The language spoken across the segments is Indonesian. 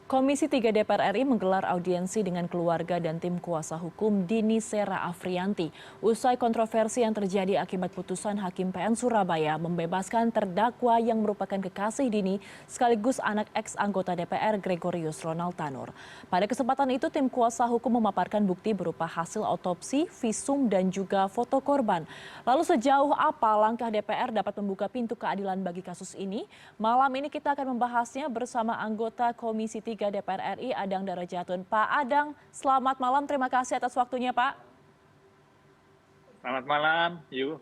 Komisi 3 DPR RI menggelar audiensi dengan keluarga dan tim kuasa hukum Dini Sera Afrianti. Usai kontroversi yang terjadi akibat putusan Hakim PN Surabaya membebaskan terdakwa yang merupakan kekasih Dini sekaligus anak ex-anggota DPR Gregorius Ronald Tanur. Pada kesempatan itu tim kuasa hukum memaparkan bukti berupa hasil otopsi, visum dan juga foto korban. Lalu sejauh apa langkah DPR dapat membuka pintu keadilan bagi kasus ini? Malam ini kita akan membahasnya bersama anggota Komisi 3 DPR RI Adang Darajatun. Pak Adang, selamat malam. Terima kasih atas waktunya, Pak. Selamat malam, Yu.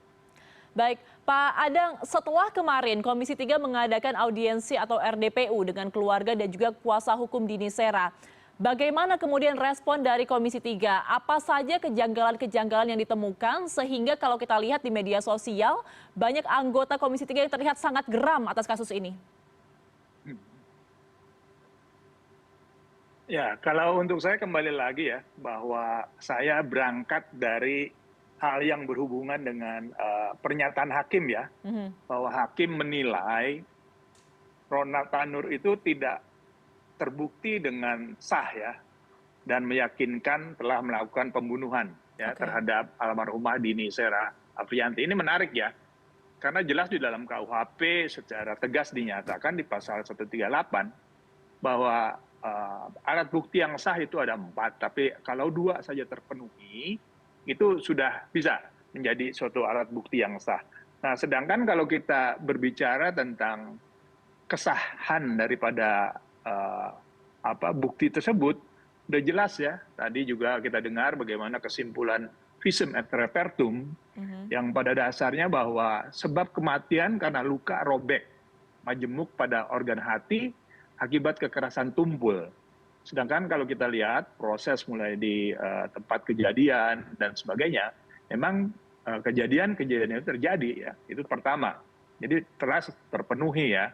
Baik, Pak Adang, setelah kemarin Komisi 3 mengadakan audiensi atau RDPU dengan keluarga dan juga kuasa hukum Dini Sera, bagaimana kemudian respon dari Komisi 3? Apa saja kejanggalan-kejanggalan yang ditemukan sehingga kalau kita lihat di media sosial, banyak anggota Komisi 3 yang terlihat sangat geram atas kasus ini? Ya, kalau untuk saya kembali lagi ya, bahwa saya berangkat dari hal yang berhubungan dengan pernyataan hakim ya, bahwa hakim menilai Ronald Tanur itu tidak terbukti dengan sah ya, dan meyakinkan telah melakukan pembunuhan ya terhadap almarhumah Dini Sera Afrianti. Ini menarik ya, karena jelas di dalam KUHP secara tegas dinyatakan di pasal 138 bahwa alat bukti yang sah itu ada 4, tapi kalau 2 saja terpenuhi, itu sudah bisa menjadi suatu alat bukti yang sah. Nah, sedangkan kalau kita berbicara tentang kesahan daripada bukti tersebut, udah jelas ya. Tadi juga kita dengar bagaimana kesimpulan visum et repertum, yang pada dasarnya bahwa sebab kematian karena luka robek majemuk pada organ hati akibat kekerasan tumpul. Sedangkan kalau kita lihat proses mulai di tempat kejadian dan sebagainya, memang kejadian-kejadian itu terjadi ya, itu pertama. Jadi telah terpenuhi ya.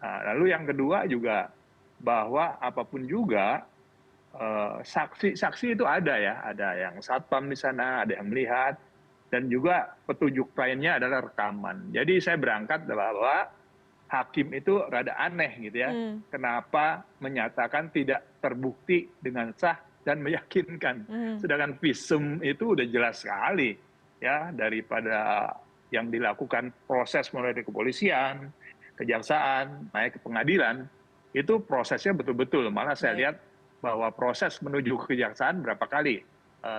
Lalu yang kedua juga bahwa apapun juga saksi-saksi itu ada ya, ada yang satpam di sana, ada yang melihat, dan juga petunjuk lainnya adalah rekaman. Jadi saya berangkat bahwa hakim itu rada aneh gitu ya. Kenapa menyatakan tidak terbukti dengan sah dan meyakinkan. Sedangkan visum itu udah jelas sekali ya, daripada yang dilakukan proses mulai dari kepolisian, kejaksaan, naik ke pengadilan, itu prosesnya betul-betul. Malah saya lihat bahwa proses menuju ke kejaksaan berapa kali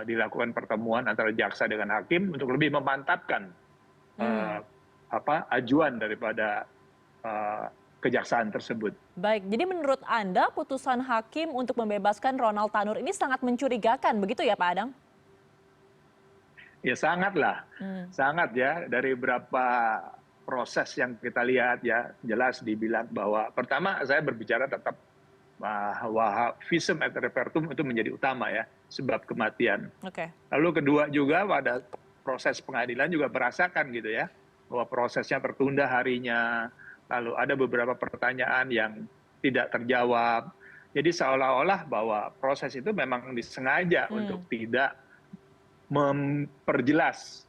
dilakukan pertemuan antara jaksa dengan hakim untuk lebih memantapkan ajuan daripada kejaksaan tersebut. Baik, jadi menurut Anda putusan hakim untuk membebaskan Ronald Tanur ini sangat mencurigakan, begitu ya Pak Adang? Ya sangatlah, sangat ya. Dari beberapa proses yang kita lihat ya, jelas dibilang bahwa pertama saya berbicara tetap bahwa visum et repertum itu menjadi utama ya, sebab kematian. Lalu kedua juga pada proses pengadilan juga merasakan gitu ya, bahwa prosesnya tertunda harinya, lalu ada beberapa pertanyaan yang tidak terjawab. Jadi seolah-olah bahwa proses itu memang disengaja untuk tidak memperjelas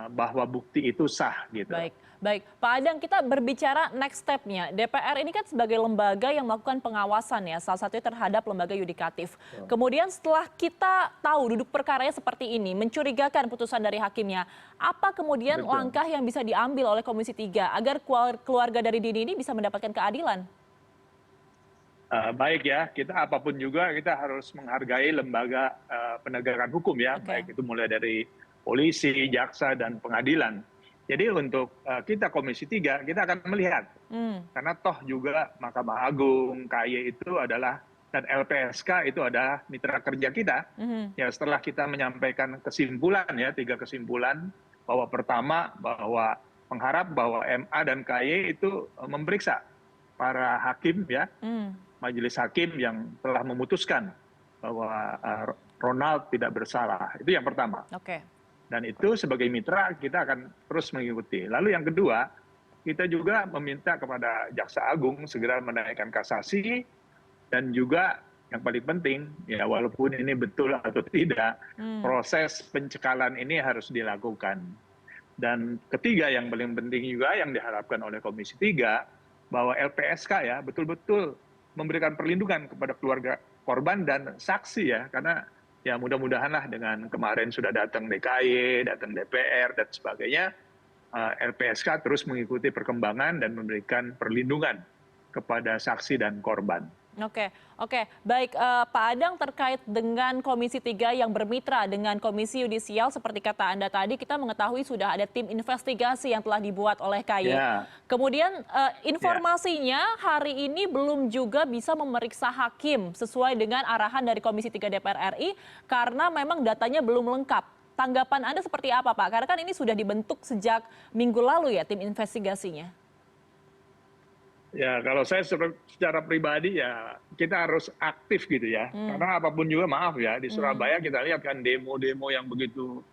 bahwa bukti itu sah gitu. Baik, Pak Adang, kita berbicara next step-nya. DPR ini kan sebagai lembaga yang melakukan pengawasan ya, salah satunya terhadap lembaga yudikatif. Kemudian setelah kita tahu duduk perkaranya seperti ini, mencurigakan putusan dari hakimnya, apa kemudian langkah yang bisa diambil oleh Komisi 3 agar keluarga dari Dini ini bisa mendapatkan keadilan? Baik ya, kita apapun juga kita harus menghargai lembaga penegakan hukum ya, baik itu mulai dari polisi, jaksa, dan pengadilan. Jadi untuk kita Komisi 3, kita akan melihat. Karena toh juga Mahkamah Agung, KY itu adalah, dan LPSK itu adalah mitra kerja kita. Ya setelah kita menyampaikan kesimpulan ya, 3 kesimpulan, bahwa pertama bahwa mengharap bahwa MA dan KY itu memeriksa para hakim ya, majelis hakim yang telah memutuskan bahwa Ronald tidak bersalah. Itu yang pertama. Dan itu sebagai mitra kita akan terus mengikuti. Lalu yang kedua, kita juga meminta kepada Jaksa Agung segera menaikkan kasasi, dan juga yang paling penting, ya walaupun ini betul atau tidak, proses pencekalan ini harus dilakukan. Dan ketiga yang paling penting juga yang diharapkan oleh Komisi 3, bahwa LPSK ya betul-betul memberikan perlindungan kepada keluarga korban dan saksi ya, karena ya mudah-mudahan dengan kemarin sudah datang DKI, datang DPR dan sebagainya, LPSK terus mengikuti perkembangan dan memberikan perlindungan kepada saksi dan korban. Oke, oke. Baik, Pak Adang, terkait dengan Komisi 3 yang bermitra dengan Komisi Yudisial, seperti kata Anda tadi, kita mengetahui sudah ada tim investigasi yang telah dibuat oleh KY. Ya. Kemudian informasinya hari ini belum juga bisa memeriksa hakim sesuai dengan arahan dari Komisi 3 DPR RI karena memang datanya belum lengkap. Tanggapan Anda seperti apa, Pak? Karena kan ini sudah dibentuk sejak minggu lalu ya tim investigasinya. Ya, kalau saya secara pribadi ya kita harus aktif gitu ya. Karena apapun juga maaf ya, di Surabaya kita lihat kan demo-demo yang begitu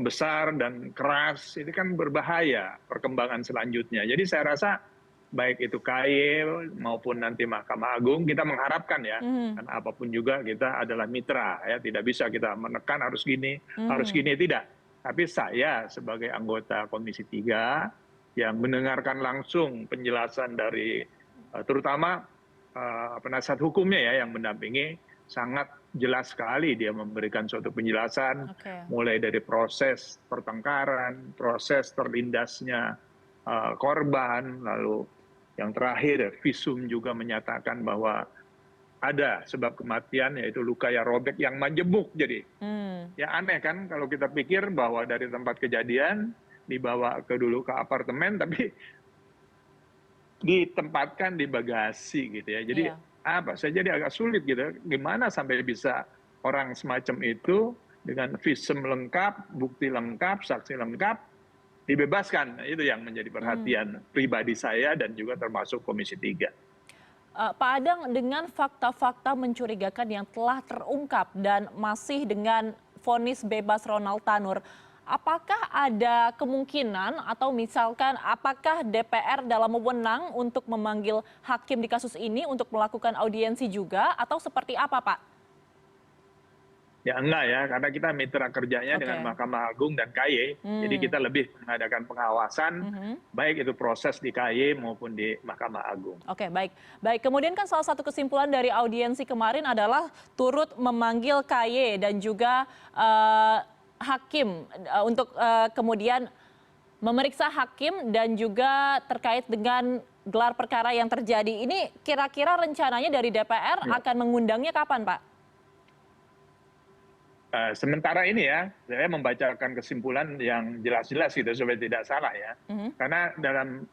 besar dan keras, ini kan berbahaya perkembangan selanjutnya. Jadi saya rasa baik itu KY maupun nanti Mahkamah Agung, kita mengharapkan ya, karena apapun juga kita adalah mitra ya, tidak bisa kita menekan harus gini, tidak. Tapi saya sebagai anggota Komisi 3 yang mendengarkan langsung penjelasan dari terutama penasihat hukumnya ya yang mendampingi, sangat jelas sekali dia memberikan suatu penjelasan mulai dari proses pertengkaran, proses terlindasnya korban, lalu yang terakhir visum juga menyatakan bahwa ada sebab kematian yaitu luka yang robek yang majemuk. Jadi ya aneh kan kalau kita pikir bahwa dari tempat kejadian dibawa dulu ke apartemen tapi ditempatkan di bagasi gitu ya. Jadi saya jadi agak sulit gitu. Gimana sampai bisa orang semacam itu dengan visum lengkap, bukti lengkap, saksi lengkap dibebaskan. Itu yang menjadi perhatian pribadi saya dan juga termasuk Komisi 3. Pak Adang, dengan fakta-fakta mencurigakan yang telah terungkap dan masih dengan vonis bebas Ronald Tanur, apakah ada kemungkinan atau misalkan apakah DPR dalam wewenang untuk memanggil hakim di kasus ini untuk melakukan audiensi juga atau seperti apa, Pak? Ya enggak ya, karena kita mitra kerjanya dengan Mahkamah Agung dan KY, jadi kita lebih mengadakan pengawasan, baik itu proses di KY maupun di Mahkamah Agung. Oke, baik. Baik, kemudian kan salah satu kesimpulan dari audiensi kemarin adalah turut memanggil KY dan juga hakim untuk kemudian memeriksa hakim dan juga terkait dengan gelar perkara yang terjadi. Ini kira-kira rencananya dari DPR akan mengundangnya kapan, Pak? Sementara ini ya, saya membacakan kesimpulan yang jelas-jelas gitu supaya tidak salah ya. Karena dalam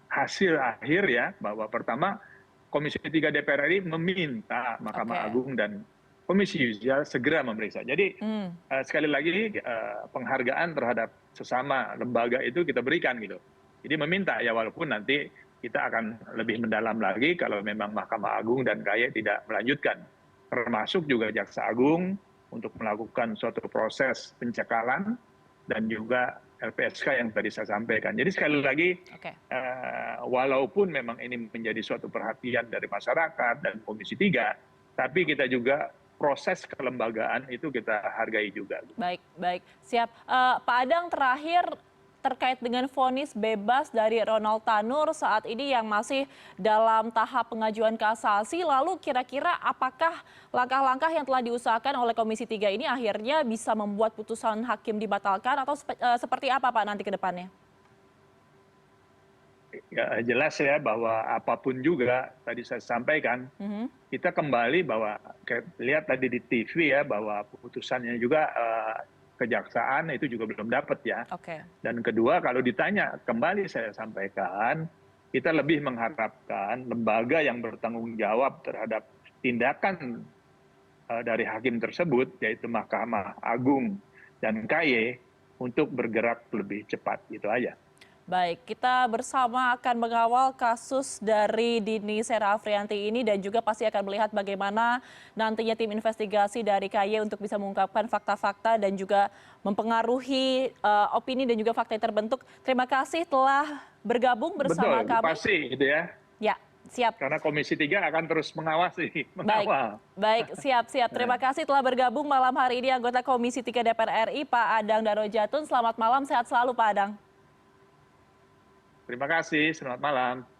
hasil akhir ya, bahwa pertama Komisi 3 DPR RI meminta Mahkamah Agung dan Komisi Yudisial segera memeriksa. Jadi sekali lagi penghargaan terhadap sesama lembaga itu kita berikan gitu. Jadi meminta ya, walaupun nanti kita akan lebih mendalam lagi kalau memang Mahkamah Agung dan KY tidak melanjutkan. Termasuk juga Jaksa Agung untuk melakukan suatu proses pencekalan dan juga LPSK yang tadi saya sampaikan. Jadi sekali lagi, walaupun memang ini menjadi suatu perhatian dari masyarakat dan Komisi 3, tapi kita juga proses kelembagaan itu kita hargai juga. Baik, baik. Siap. Pak Adang, terakhir terkait dengan vonis bebas dari Ronald Tanur saat ini yang masih dalam tahap pengajuan kasasi, lalu kira-kira apakah langkah-langkah yang telah diusahakan oleh Komisi 3 ini akhirnya bisa membuat putusan hakim dibatalkan atau seperti apa, Pak, nanti ke depannya? Ya, jelas ya bahwa apapun juga tadi saya sampaikan, kita kembali bahwa lihat tadi di TV ya bahwa putusannya juga kejaksaan itu juga belum dapat ya. Dan kedua, kalau ditanya kembali saya sampaikan, kita lebih mengharapkan lembaga yang bertanggung jawab terhadap tindakan dari hakim tersebut, yaitu Mahkamah Agung dan KY, untuk bergerak lebih cepat, gitu aja. Baik, kita bersama akan mengawal kasus dari Dini Sera Afrianti ini dan juga pasti akan melihat bagaimana nantinya tim investigasi dari KY untuk bisa mengungkapkan fakta-fakta dan juga mempengaruhi opini dan juga fakta yang terbentuk. Terima kasih telah bergabung bersama kami. Betul, pasti gitu ya. Ya, siap. Karena Komisi 3 akan terus mengawasi, mengawal. Baik, siap. Terima kasih telah bergabung malam hari ini anggota Komisi 3 DPR RI, Pak Adang Darojatun. Selamat malam, sehat selalu Pak Adang. Terima kasih, selamat malam.